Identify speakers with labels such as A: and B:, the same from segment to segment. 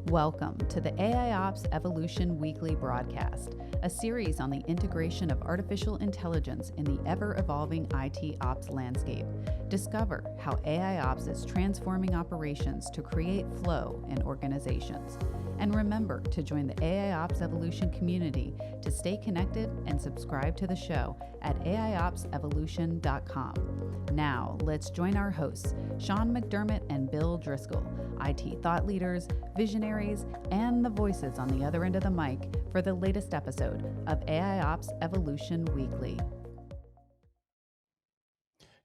A: Welcome to the AIOps Evolution Weekly broadcast, a series on the integration of artificial intelligence in the ever-evolving IT ops landscape. Discover how AIOps is transforming operations to create flow in organizations. And remember to join the AIOps Evolution community to stay connected and subscribe to the show at AIOPSEvolution.com. Now, let's join our hosts, Sean McDermott and Bill Driscoll, IT thought leaders, visionaries, and the voices on the other end of the mic for the latest episode of AIOps Evolution Weekly.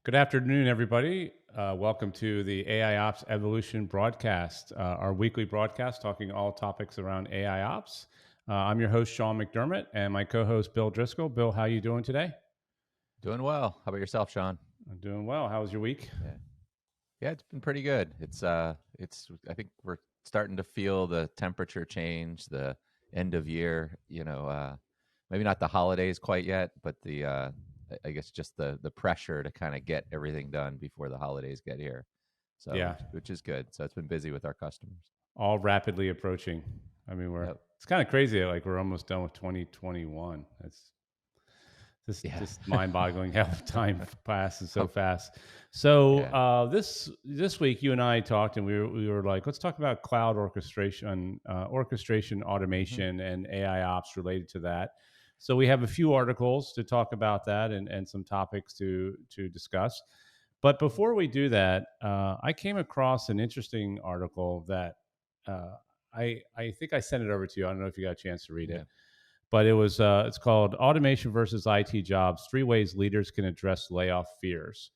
B: Good afternoon, everybody. Welcome to the AIOps Evolution broadcast, our weekly broadcast talking all topics around AIOps. I'm your host, Sean McDermott, and my co-host, Bill Driscoll. Bill, how are you doing today?
C: Doing well. How about yourself, Sean?
B: I'm doing well. How was your week?
C: Yeah, it's been pretty good. I think we're starting to feel the temperature change, the end of year, maybe not the holidays quite yet, but I guess just the pressure to kind of get everything done before the holidays get here. So, yeah. which is good. So it's been busy with our customers.
B: All rapidly approaching. I mean, it's kind of crazy. Like we're almost done with 2021. It's just mind-boggling how time passes so fast. So this week, you and I talked, and we were like, let's talk about cloud orchestration, automation, and AIOps related to that. So we have a few articles to talk about that and some topics to discuss. But before we do that, I came across an interesting article that I think I sent it over to you. I don't know if you got a chance to read it. But it's called Automation versus IT Jobs, 3 Ways Leaders Can Address Layoff Fears.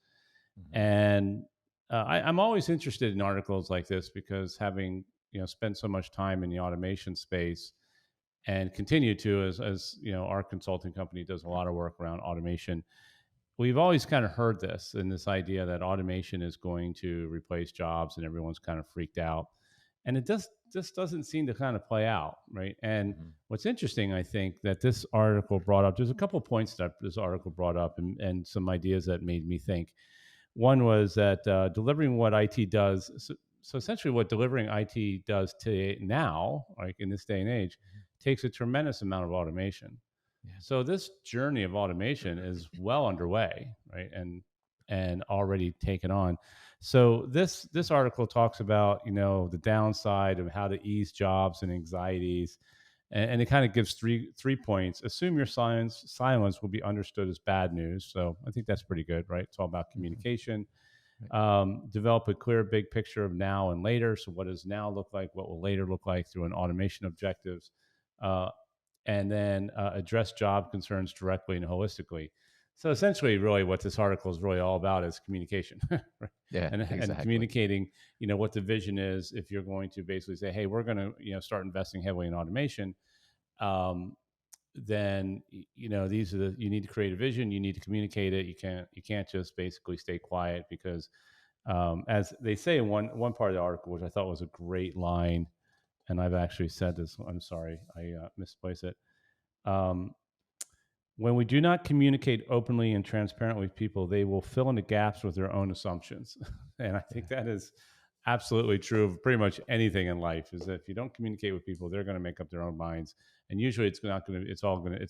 B: Mm-hmm. And I'm always interested in articles like this because having spent so much time in the automation space and continue to as our consulting company does a lot of work around automation, we've always kind of heard this idea that automation is going to replace jobs and everyone's kind of freaked out. And it just doesn't seem to kind of play out, right? And what's interesting, I think, that this article brought up, there's a couple of points that this article brought up and some ideas that made me think. One was that delivering what IT does, so essentially what delivering IT does today now, like in this day and age, takes a tremendous amount of automation. Yeah. So this journey of automation is well underway, right? And already taken on. So this article talks about, the downside of how to ease jobs and anxieties. And it kind of gives three points. Assume your silence will be understood as bad news. So I think that's pretty good, right? It's all about communication. Develop a clear big picture of now and later. So what does now look like? What will later look like through an automation objectives? And then address job concerns directly and holistically. So essentially, really, what this article is really all about is communication, right?
C: Yeah, exactly.
B: And communicating, what the vision is. If you're going to basically say, "Hey, we're going to, start investing heavily in automation," then these are you need to create a vision. You need to communicate it. You can't just basically stay quiet because, as they say in one part of the article, which I thought was a great line, and I've actually said this. I'm sorry, I misplaced it. When we do not communicate openly and transparently with people, they will fill in the gaps with their own assumptions. And I think that is absolutely true of pretty much anything in life, is that if you don't communicate with people, they're going to make up their own minds. And usually it's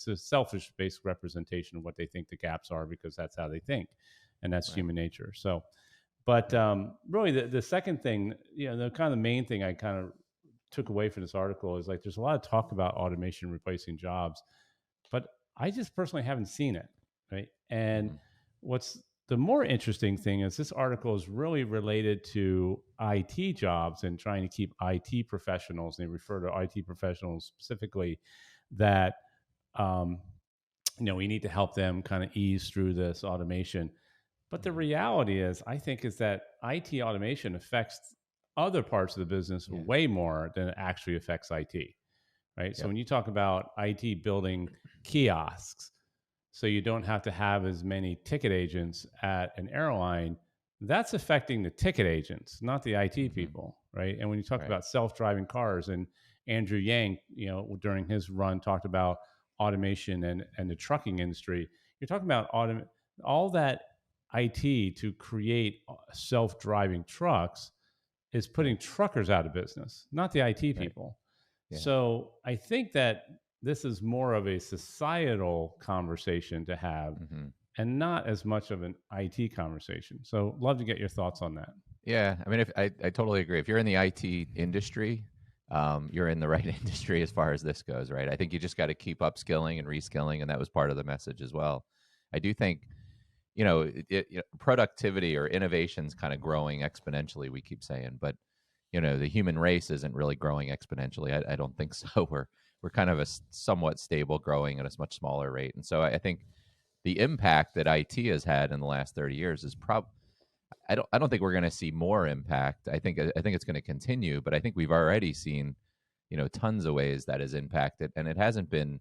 B: a selfish based representation of what they think the gaps are because that's how they think. And that's human nature. So, but really the second thing, the kind of the main thing I kind of took away from this article is like, there's a lot of talk about automation replacing jobs, but I just personally haven't seen it, right? And what's the more interesting thing is this article is really related to IT jobs and trying to keep IT professionals, and they refer to IT professionals specifically, that, we need to help them kind of ease through this automation. But the reality is that IT automation affects other parts of the business way more than it actually affects IT. Right. Yep. So when you talk about IT building kiosks, so you don't have to have as many ticket agents at an airline, that's affecting the ticket agents, not the IT people. Right. And when you talk about self-driving cars, and Andrew Yang, during his run talked about automation and the trucking industry, you're talking about all that IT to create self-driving trucks is putting truckers out of business, not the IT people.
C: Yeah.
B: So I think that this is more of a societal conversation to have and not as much of an IT conversation. So love to get your thoughts on that.
C: Yeah, I mean, if I totally agree. If you're in the IT industry, you're in the right industry as far as this goes, right? I think you just got to keep upskilling and reskilling, and that was part of the message as well. I do think, productivity or innovation's kind of growing exponentially. We keep saying, but the human race isn't really growing exponentially. I don't think so. We're kind of a somewhat stable, growing at a much smaller rate, and so I think the impact that IT has had in the last 30 years is I don't think we're going to see more impact. I think it's going to continue, but I think we've already seen, tons of ways that has impacted, and it hasn't been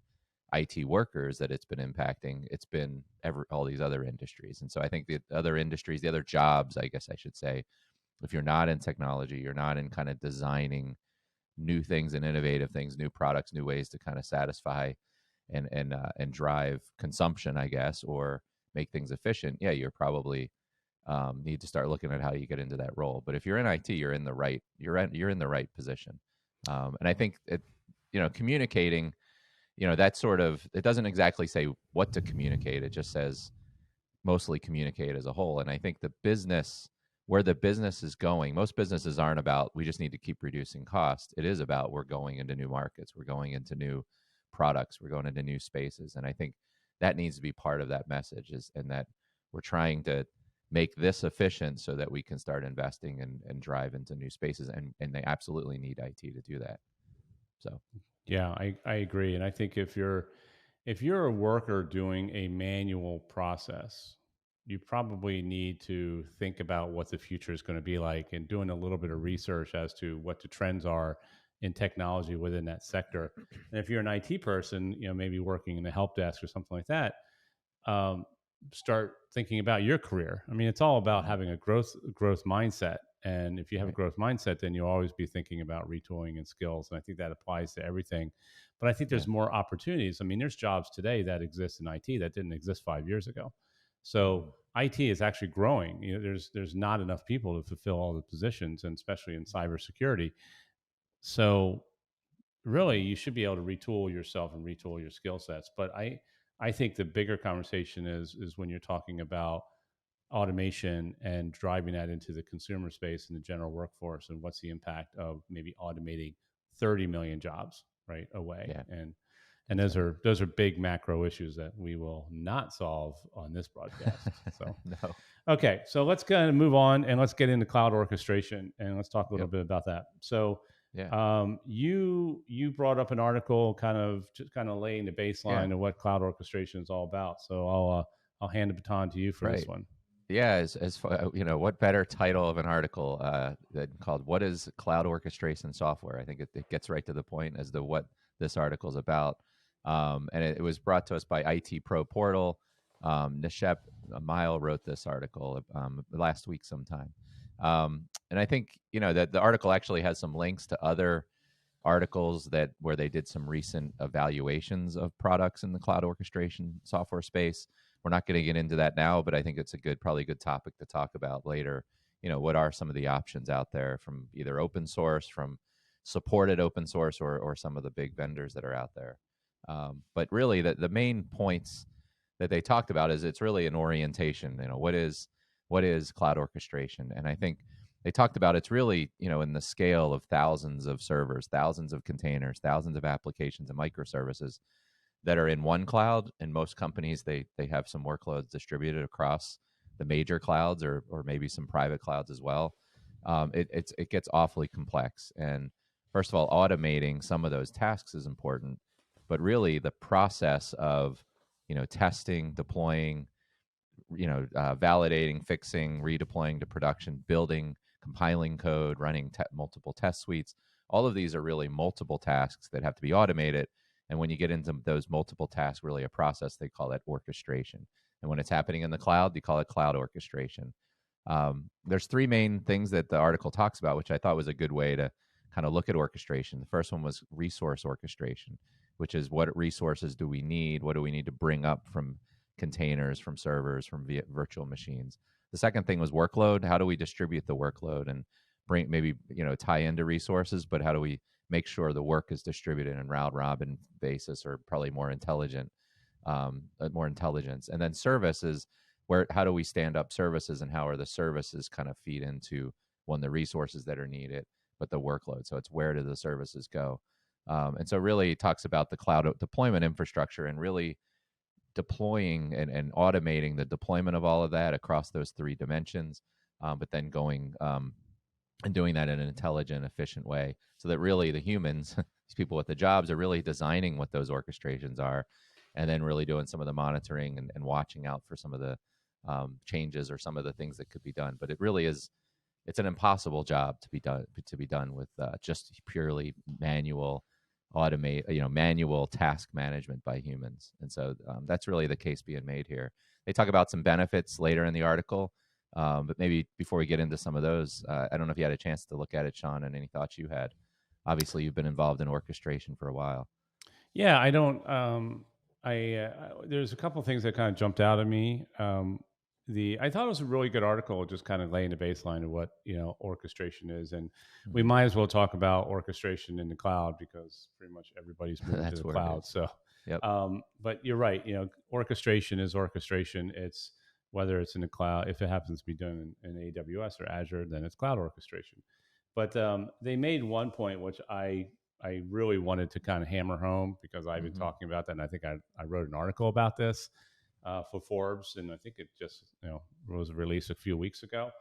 C: IT workers that it's been impacting. It's been all these other industries. And so I think the other industries, the other jobs, I guess I should say, if you're not in technology, you're not in kind of designing new things and innovative things, new products, new ways to kind of satisfy and drive consumption, I guess, or make things efficient. Yeah, you're probably need to start looking at how you get into that role. But if you're in IT, you're in the right position. And I think communicating, that sort of, it doesn't exactly say what to communicate. It just says mostly communicate as a whole. And I think where the business is going, most businesses aren't about, we just need to keep reducing cost. It is about, we're going into new markets, we're going into new products, we're going into new spaces. And I think that needs to be part of that message, and that we're trying to make this efficient so that we can start investing and drive into new spaces. And they absolutely need IT to do that. So,
B: yeah, I agree. And I think if you're a worker doing a manual process, you probably need to think about what the future is going to be like, and doing a little bit of research as to what the trends are in technology within that sector. And if you're an IT person, maybe working in the help desk or something like that, start thinking about your career. I mean, it's all about having a growth mindset. And if you have a growth mindset, then you'll always be thinking about retooling and skills. And I think that applies to everything. But I think there's more opportunities. I mean, there's jobs today that exist in IT that didn't exist 5 years ago. So IT is actually growing. There's not enough people to fulfill all the positions, and especially in cybersecurity. So really, you should be able to retool yourself and retool your skill sets. But I think the bigger conversation is when you're talking about automation and driving that into the consumer space and the general workforce, and what's the impact of maybe automating 30 million jobs away.
C: Yeah.
B: And those are big macro issues that we will not solve on this broadcast. So
C: no.
B: Okay, so let's kind of move on and let's get into cloud orchestration, and let's talk a little bit about that. So you brought up an article kind of laying the baseline of what cloud orchestration is all about. So I'll hand the baton to you for this one.
C: Yeah, as far, what better title of an article than called "What is Cloud Orchestration Software?" I think it gets right to the point as to what this article is about. And it was brought to us by IT Pro Portal. Nishep Mile wrote this article last week sometime. And I think, that the article actually has some links to other articles where they did some recent evaluations of products in the cloud orchestration software space. We're not going to get into that now, but I think it's probably a good topic to talk about later. What are some of the options out there from either open source, from supported open source, or some of the big vendors that are out there. But really, the main points that they talked about is it's really an orientation. What is cloud orchestration? And I think they talked about it's really, in the scale of thousands of servers, thousands of containers, thousands of applications and microservices that are in one cloud. And most companies, they have some workloads distributed across the major clouds or maybe some private clouds as well. It gets awfully complex. And first of all, automating some of those tasks is important, but really the process of, testing, deploying, validating, fixing, redeploying to production, building, compiling code, running multiple test suites. All of these are really multiple tasks that have to be automated. And when you get into those multiple tasks, really a process, they call that orchestration. And when it's happening in the cloud, they call it cloud orchestration. There's three main things that the article talks about, which I thought was a good way to kind of look at orchestration. The first one was resource orchestration, which is what resources do we need? What do we need to bring up from containers, from servers, from virtual machines? The second thing was workload. How do we distribute the workload and bring maybe tie into resources, but how do we make sure the work is distributed in round robin basis, or probably more intelligence. And then services, how do we stand up services, and how are the services kind of feed into the resources that are needed, but the workload. So it's where do the services go? And so really talks about the cloud deployment infrastructure, and really deploying and automating the deployment of all of that across those three dimensions, but then going and doing that in an intelligent, efficient way, so that really the humans, these people with the jobs, are really designing what those orchestrations are, and then really doing some of the monitoring and watching out for some of the changes or some of the things that could be done. But it really is, it's an impossible job to be done with just purely manual manual task management by humans. And so that's really the case being made here. They talk about some benefits later in the article, but maybe before we get into some of those, I don't know if you had a chance to look at it, Sean, and any thoughts you had. Obviously, you've been involved in orchestration for a while.
B: Yeah, I don't. There's a couple things that kind of jumped out at me. I thought it was a really good article, just kind of laying the baseline of what orchestration is, and we might as well talk about orchestration in the cloud, because pretty much everybody's moving to the cloud. So,
C: yep.
B: But you're right. Orchestration is orchestration. It's whether it's in the cloud, if it happens to be done in AWS or Azure, then it's cloud orchestration. But they made one point which I really wanted to kind of hammer home, because I've been talking about that, and I think I wrote an article about this for Forbes, and I think it just was released a few weeks ago,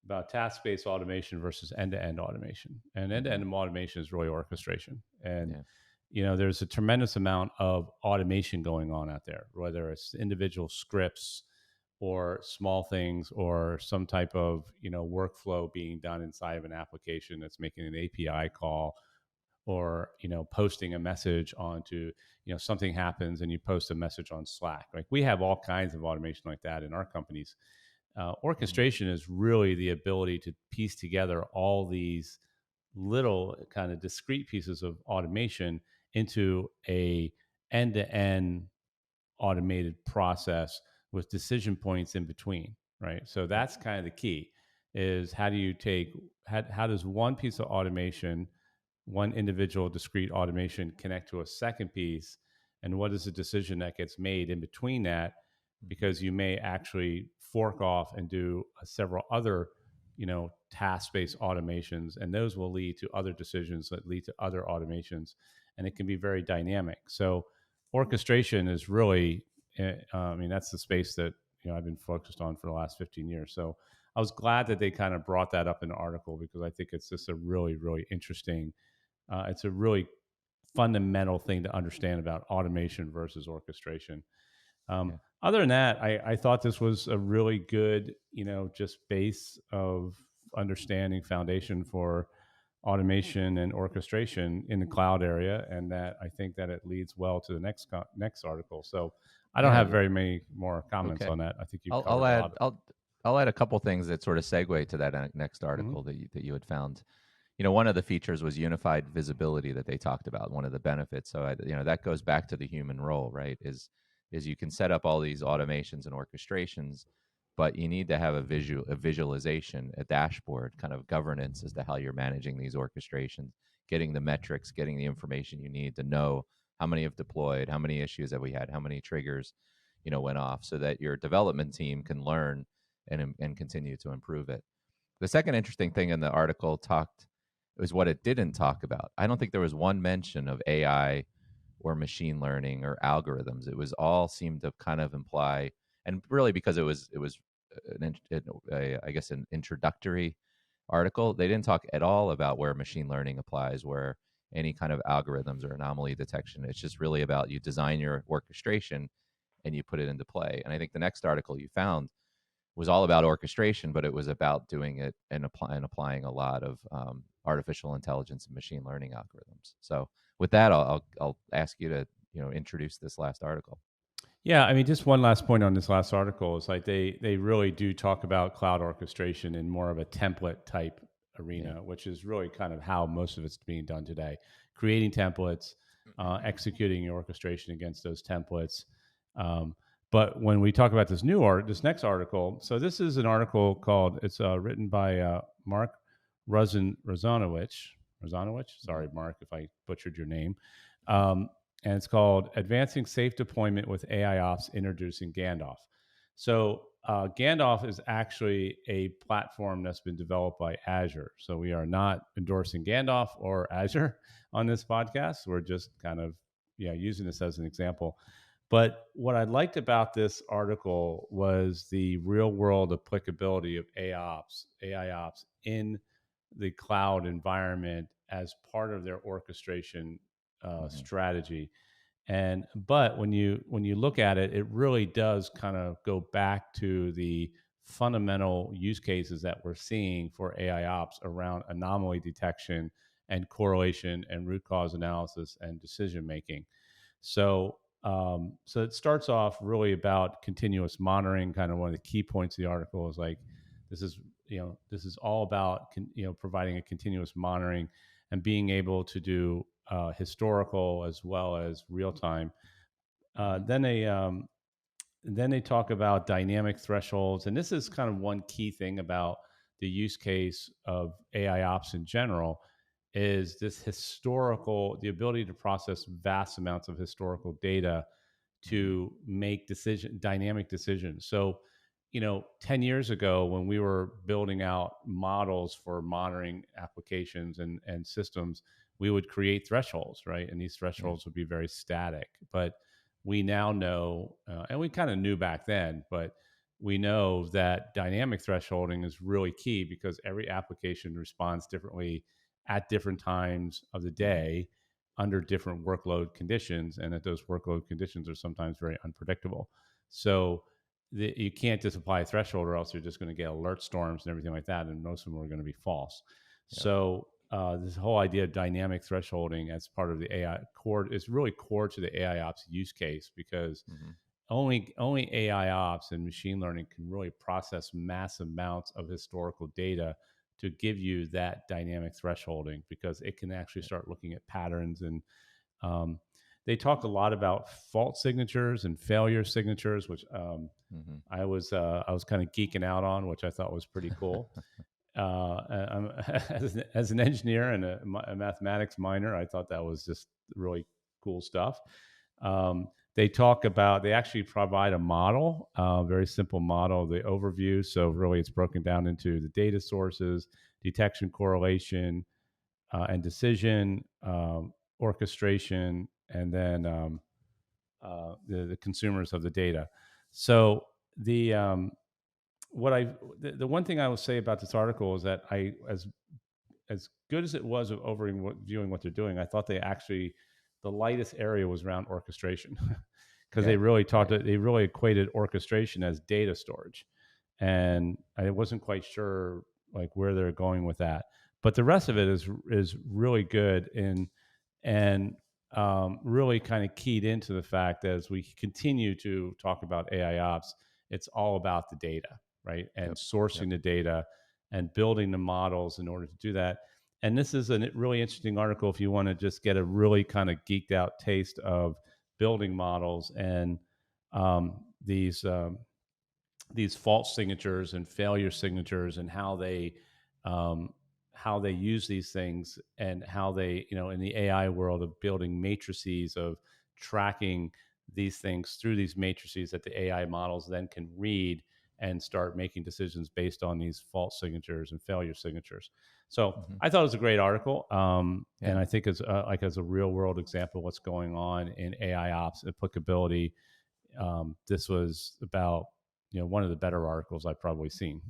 B: about task-based automation versus end-to-end automation. And end-to-end automation is really orchestration. And there's a tremendous amount of automation going on out there, whether it's individual scripts or small things, or some type of workflow being done inside of an application that's making an API call, or posting a message onto something happens and you post a message on Slack. Like, we have all kinds of automation like that in our companies. Orchestration is really the ability to piece together all these little kind of discrete pieces of automation into a end-to-end automated process with decision points in between, right? So that's kind of the key, is how does one piece of automation, one individual discrete automation, connect to a second piece, and what is the decision that gets made in between that? Because you may actually fork off and do several other task-based automations, and those will lead to other decisions that lead to other automations, and it can be very dynamic. So orchestration is really, that's the space that I've been focused on for the last 15 years. So I was glad that they kind of brought that up in the article, because I think it's just a really, really interesting, it's a really fundamental thing to understand about automation versus orchestration. Other than that, I thought this was a really good, just base of understanding, foundation for automation and orchestration in the cloud area, and that I think that it leads well to the next article. So I don't have very many more comments on that. I think you covered a lot.
C: I'll add a couple things that sort of segue to that next article that you had found. One of the features was unified visibility that they talked about, one of the benefits. So, that goes back to the human role, right? Is you can set up all these automations and orchestrations, but you need to have a visualization, a dashboard, kind of governance as to how you're managing these orchestrations, getting the metrics, getting the information you need to know how many have deployed, how many issues have we had, how many triggers, went off, so that your development team can learn and continue to improve it. The second interesting thing in the article was what it didn't talk about. I don't think there was one mention of AI or machine learning or algorithms. It was all seemed to kind of imply, and really because it was I guess an introductory article, they didn't talk at all about where machine learning applies, where any kind of algorithms or anomaly detection. It's just really about you design your orchestration and you put it into play. And I think the next article you found was all about orchestration, but it was about doing it and applying a lot of artificial intelligence and machine learning algorithms. So with that, I'll ask you to introduce this last article.
B: Yeah, just one last point on this last article is like they really do talk about cloud orchestration in more of a template type arena, which is really kind of how most of it's being done today. Creating templates, executing your orchestration against those templates. But when we talk about this next article, so this is an article called, it's written by Mark Razanowicz. Sorry, Mark, if I butchered your name. And it's called Advancing Safe Deployment with AIOps, Introducing Gandalf. So Gandalf is actually a platform that's been developed by Azure. So we are not endorsing Gandalf or Azure on this podcast. We're just kind of using this as an example. But what I liked about this article was the real world applicability of AIOps in the cloud environment as part of their orchestration strategy. But when you look at it, it really does kind of go back to the fundamental use cases that we're seeing for AIOps around anomaly detection and correlation and root cause analysis and decision making. So so it starts off really about continuous monitoring. Kind of one of the key points of the article is like this is all about providing a continuous monitoring and being able to do historical as well as real time. Then they talk about dynamic thresholds, and this is kind of one key thing about the use case of AIOps in general is this the ability to process vast amounts of historical data to make dynamic decisions. So 10 years ago when we were building out models for monitoring applications and systems, we would create thresholds, right? And these thresholds would be very static. But we now know, and we kind of knew back then, but we know that dynamic thresholding is really key because every application responds differently at different times of the day under different workload conditions, and that those workload conditions are sometimes very unpredictable. So you can't just apply a threshold or else you're just going to get alert storms and everything like that, and most of them are going to be false. Yep. So this whole idea of dynamic thresholding as part of the AI core is really core to the AIOps use case because only AIOps and machine learning can really process mass amounts of historical data to give you that dynamic thresholding because it can actually start looking at patterns. And they talk a lot about fault signatures and failure signatures, which I was kind of geeking out on, which I thought was pretty cool. As an engineer and a mathematics minor, I thought that was just really cool stuff. They actually provide a model, a very simple model, the overview. So really it's broken down into the data sources, detection, correlation, and decision, orchestration, and then the consumers of the data. So the one thing I will say about this article is that as good as it was of overviewing what they're doing, I thought the lightest area was around orchestration because they really they really equated orchestration as data storage. And I wasn't quite sure like where they're going with that, but the rest of it is really good and really kind of keyed into the fact that as we continue to talk about AIOps, it's all about the data, right? And sourcing the data and building the models in order to do that. And this is a really interesting article if you want to just get a really kind of geeked out taste of building models and these false signatures and failure signatures and how they use these things and how they, in the AI world of building matrices of tracking these things through these matrices that the AI models then can read and start making decisions based on these false signatures and failure signatures. So I thought it was a great article. And I think it's as a real world example of what's going on in AIOps applicability. This was about, one of the better articles I've probably seen.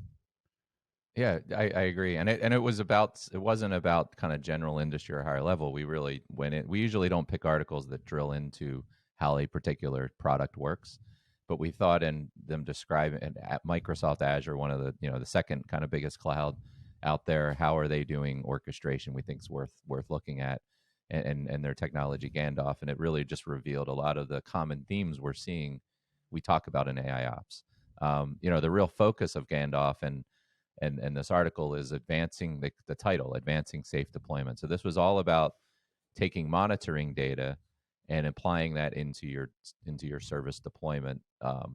C: Yeah, I agree. And it wasn't about kind of general industry or higher level. We really went in. We usually don't pick articles that drill into how a particular product works, but we thought in them describing at Microsoft Azure, one of the, the second kind of biggest cloud out there, how are they doing orchestration? We think is worth looking at, and their technology Gandalf. And it really just revealed a lot of the common themes we're seeing. We talk about in AIOps. The real focus of Gandalf and this article is advancing the title, advancing safe deployment. So this was all about taking monitoring data and applying that into your service deployment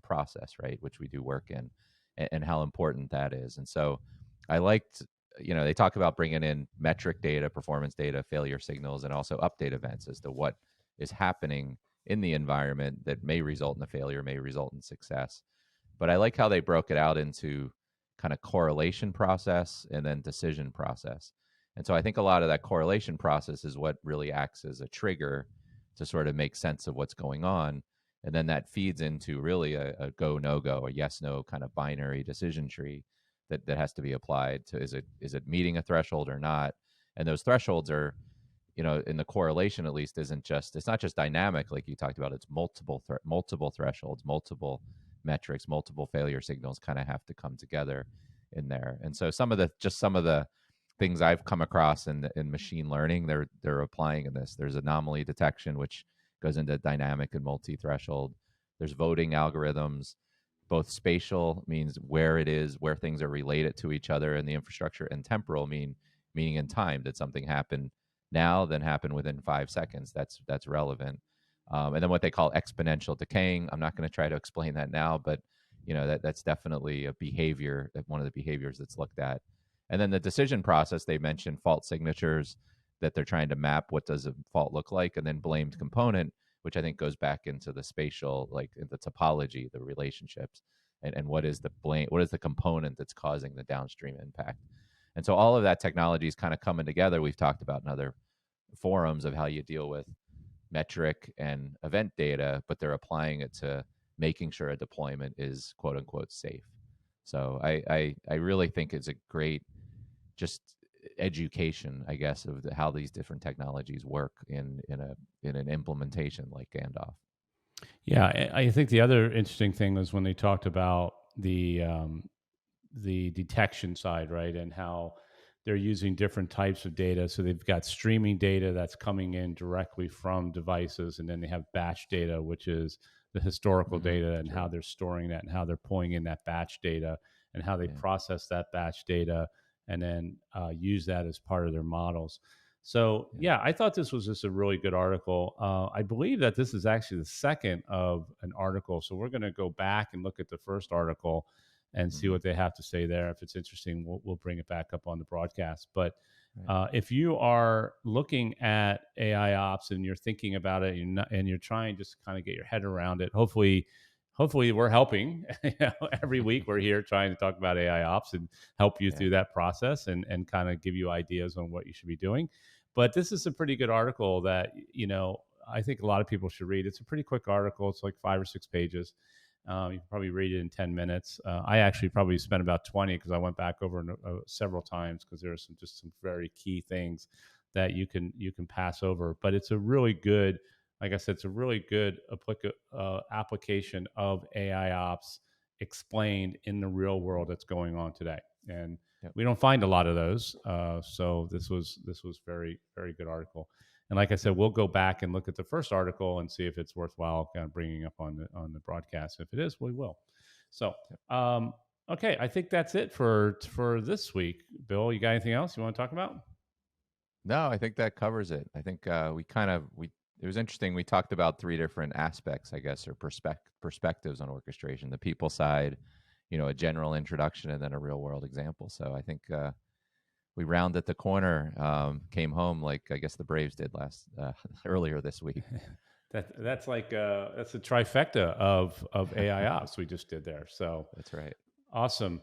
C: process, right? Which we do work in, and how important that is. And so I liked they talk about bringing in metric data, performance data, failure signals, and also update events as to what is happening in the environment that may result in a failure, may result in success. But I like how they broke it out into kind of correlation process and then decision process. And so I think a lot of that correlation process is what really acts as a trigger to sort of make sense of what's going on. And then that feeds into really a go, no go, a yes, no kind of binary decision tree that has to be applied to is it meeting a threshold or not? And those thresholds are, in the correlation at least, it's not just dynamic like you talked about. It's multiple thresholds, multiple metrics, multiple failure signals kind of have to come together in there. And so some of the things I've come across in machine learning, they're applying in this. There's anomaly detection, which goes into dynamic and multi-threshold. There's voting algorithms, both spatial means where it is, where things are related to each other in the infrastructure, and temporal meaning in time. Did something happen now, then happen within 5 seconds? That's relevant. And then what they call exponential decaying. I'm not going to try to explain that now, but that's definitely a behavior, one of the behaviors that's looked at. And then the decision process, they mentioned fault signatures, that they're trying to map what does a fault look like, and then blamed component, which I think goes back into the spatial, like the topology, the relationships, and what is the component that's causing the downstream impact. And so all of that technology is kind of coming together. We've talked about in other forums of how you deal with metric and event data, but they're applying it to making sure a deployment is quote unquote safe. So I really think it's a great just education, I guess, of how these different technologies work in an implementation like Gandalf.
B: Yeah, I think the other interesting thing was when they talked about the detection side, right, and how they're using different types of data. So they've got streaming data that's coming in directly from devices, and then they have batch data, which is the historical data, and how they're storing that, and how they're pulling in that batch data, and how they process that batch data, and then use that as part of their models. So yeah, I thought this was just a really good article. I believe that this is actually the second of an article. So we're going to go back and look at the first article and see what they have to say there. If it's interesting, we'll bring it back up on the broadcast. But if you are looking at AIOps and you're thinking about it, and you're trying just to kind of get your head around it, hopefully we're helping. Every week we're here trying to talk about AIOps and help you through that process and kind of give you ideas on what you should be doing. But this is a pretty good article that, I think a lot of people should read. It's a pretty quick article. It's like 5 or 6 pages. You can probably read it in 10 minutes. I actually probably spent about 20 because I went back over several times because there are some very key things that you can pass over. But it's a really good, like I said, it's a really good application of AIOps explained in the real world that's going on today. And we don't find a lot of those. So this was very, very good article. And like I said, we'll go back and look at the first article and see if it's worthwhile kind of bringing up on the broadcast. If it is, we will. So, okay, I think that's it for this week. Bill, you got anything else you want to talk about?
C: No, I think that covers it. I think it was interesting. We talked about 3 different aspects, I guess, or perspectives on orchestration: the people side, a general introduction, and then a real world example. So I think we rounded the corner, came home like I guess the Braves did earlier this week.
B: That's like that's a trifecta of AIOps we just did there. So
C: that's right.
B: Awesome.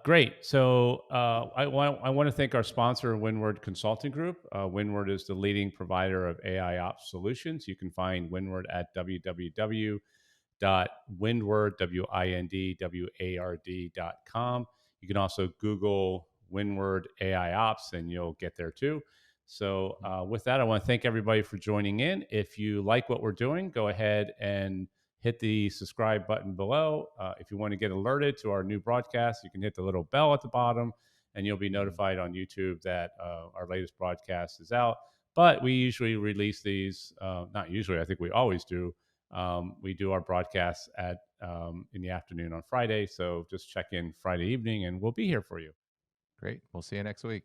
B: Great. So I want to thank our sponsor, Windward Consulting Group. Windward is the leading provider of AIOps solutions. You can find Windward at www.windward.com. You can also Google Windward AIOps and you'll get there too. So with that, I want to thank everybody for joining in. If you like what we're doing, go ahead and hit the subscribe button below. If you want to get alerted to our new broadcast, you can hit the little bell at the bottom and you'll be notified on YouTube that our latest broadcast is out. But we usually release these, not usually, I think we always do. We do our broadcasts in the afternoon on Friday. So just check in Friday evening and we'll be here for you.
C: Great. We'll see you next week.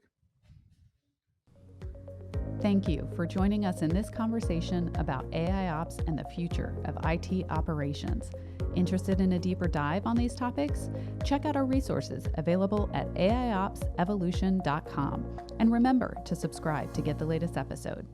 A: Thank you for joining us in this conversation about AIOps and the future of IT operations. Interested in a deeper dive on these topics? Check out our resources available at AIOpsevolution.com. And remember to subscribe to get the latest episode.